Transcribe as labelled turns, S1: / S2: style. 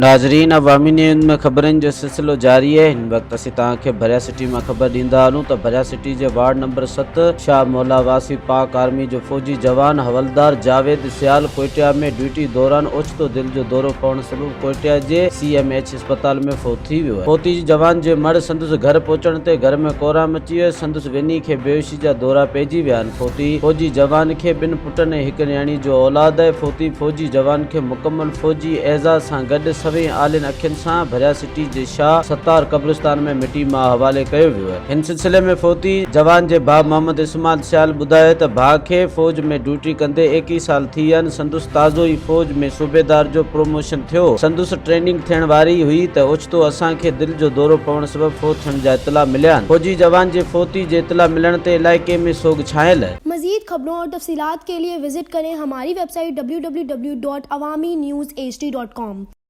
S1: नाज़रीन, अवामी न्यूज़ में खबरन जो सिलसिलो जारी है। इन वक्त असीं तव्हांखे भरياسٽي में खबर ॾींदा हलूं त भरياسٽي जे वार्ड नंबर 7 शाह महला वासी पाक आर्मी जो फौजी जवान हवलदार जावेद सयाल क़ोइटा में ड्यूटी दौरान ओचित दिल जो दौरो पवण सबब क़ोइटा जे CMH अस्पताल में फोत थी वियो है। फौजी जवान जे मड़ संदुस घर पहुचण ते घर में कोराम अची वियो। संदुस विनी खे बेहोशी जा दौरा पइजी विया आहिनि। फौजी जवान खे 2 पुटनि ऐं 1 न्याणी जो औलाद है। फौजी जवान खे मुकम्मल फौजी एजाज़ सां गॾु सभई आलिन अखियुनि सां भरياسٽي जे शाह सतार कब्रिस्तान में मिटी मां हवाले कयो वियो है। हिन सिलसिले में फौजी जवान जे भाउ मोहम्मद इस्माइल सयाल ॿुधायो त भाउ खे फौज में ड्यूटी कंदे 21 साल थी विया आहिनि। संदुस ताज़ो ई फौज में सूबेदार जो प्रोमोशन थियो। संदुस ट्रेनिंग थियण वारी हुई त ओचितो असांखे दिल जो दौरो पवण सबब फोत थियण जा इतला मिलिया आहिनि। फौजी जवान जे फौती जे इतला मिलण ते इलाइक़े में सोग छायल है।
S2: मजीद खबरों और तफसीलात के लिए विजिट करें हमारी वेबसाइट www.awamiNewsHD.com।